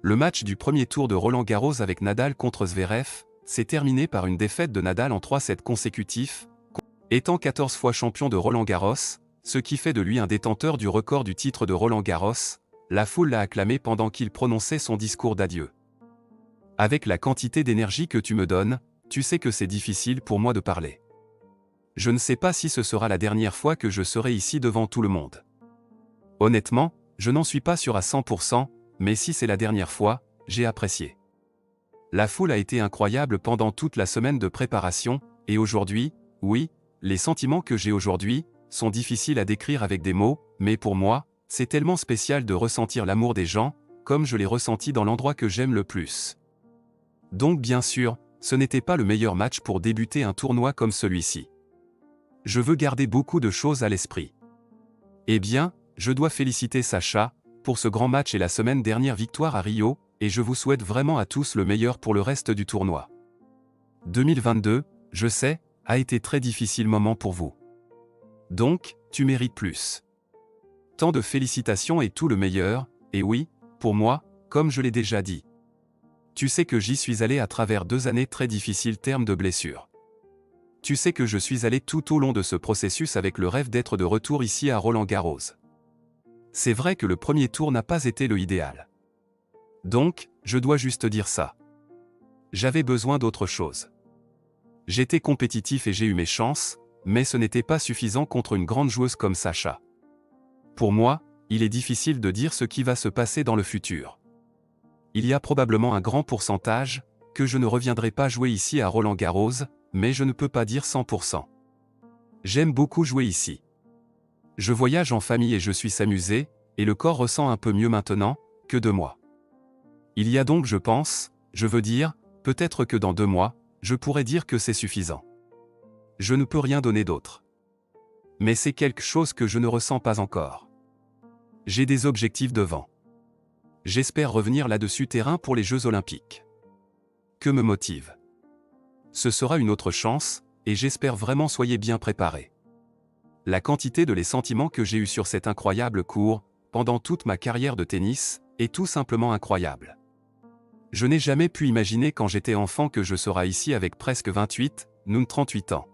Le match du premier tour de Roland-Garros avec Nadal contre Zverev s'est terminé par une défaite de Nadal en 3 sets consécutifs, étant 14 fois champion de Roland-Garros, ce qui fait de lui un détenteur du record du titre de Roland-Garros. La foule l'a acclamé pendant qu'il prononçait son discours d'adieu. Avec la quantité d'énergie que tu me donnes, tu sais que c'est difficile pour moi de parler. Je ne sais pas si ce sera la dernière fois que je serai ici devant tout le monde. Honnêtement, je n'en suis pas sûr à 100%, mais si c'est la dernière fois, j'ai apprécié. La foule a été incroyable pendant toute la semaine de préparation, et aujourd'hui, oui, les sentiments que j'ai aujourd'hui sont difficiles à décrire avec des mots, mais pour moi, c'est tellement spécial de ressentir l'amour des gens, comme je l'ai ressenti dans l'endroit que j'aime le plus. Donc bien sûr, ce n'était pas le meilleur match pour débuter un tournoi comme celui-ci. Je veux garder beaucoup de choses à l'esprit. Eh bien, je dois féliciter Sacha pour ce grand match et la semaine dernière victoire à Rio, et je vous souhaite vraiment à tous le meilleur pour le reste du tournoi. 2022, je sais, a été très difficile moment pour vous. Donc, tu mérites plus. Tant de félicitations et tout le meilleur, et oui, pour moi, comme je l'ai déjà dit. Tu sais que j'y suis allé à travers 2 années très difficiles termes de blessures. Tu sais que je suis allé tout au long de ce processus avec le rêve d'être de retour ici à Roland-Garros. C'est vrai que le premier tour n'a pas été le idéal. Donc, je dois juste dire ça. J'avais besoin d'autre chose. J'étais compétitif et j'ai eu mes chances, mais ce n'était pas suffisant contre une grande joueuse comme Sacha. Pour moi, il est difficile de dire ce qui va se passer dans le futur. Il y a probablement un grand pourcentage que je ne reviendrai pas jouer ici à Roland-Garros, mais je ne peux pas dire 100%. J'aime beaucoup jouer ici. Je voyage en famille et je suis s'amuser, et le corps ressent un peu mieux maintenant que 2 mois. Il y a donc je veux dire, peut-être que dans 2 mois, je pourrais dire que c'est suffisant. Je ne peux rien donner d'autre. Mais c'est quelque chose que je ne ressens pas encore. J'ai des objectifs devant. J'espère revenir là-dessus terrain pour les Jeux Olympiques. Que me motive? Ce sera une autre chance, et j'espère vraiment soyez bien préparés. La quantité de les sentiments que j'ai eus sur cet incroyable court, pendant toute ma carrière de tennis, est tout simplement incroyable. Je n'ai jamais pu imaginer quand j'étais enfant que je serais ici avec presque 38 ans.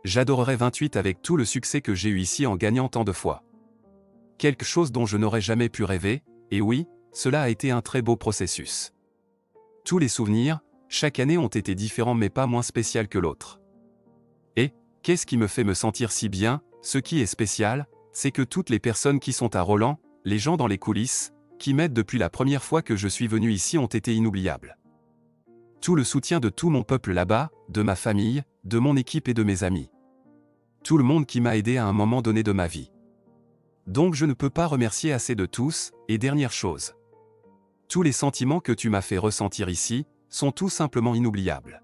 J'adorerais 28 avec tout le succès que j'ai eu ici en gagnant tant de fois. Quelque chose dont je n'aurais jamais pu rêver, et oui, cela a été un très beau processus. Tous les souvenirs, chaque année ont été différents mais pas moins spéciaux que l'autre. Et, qu'est-ce qui me fait me sentir si bien? Ce qui est spécial, c'est que toutes les personnes qui sont à Roland, les gens dans les coulisses, qui m'aident depuis la première fois que je suis venu ici ont été inoubliables. Tout le soutien de tout mon peuple là-bas, de ma famille, de mon équipe et de mes amis. Tout le monde qui m'a aidé à un moment donné de ma vie. Donc je ne peux pas remercier assez de tous, et dernière chose. Tous les sentiments que tu m'as fait ressentir ici, sont tout simplement inoubliables.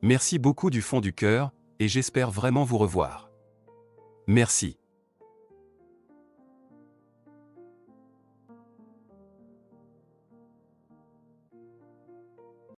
Merci beaucoup du fond du cœur, et j'espère vraiment vous revoir. Merci.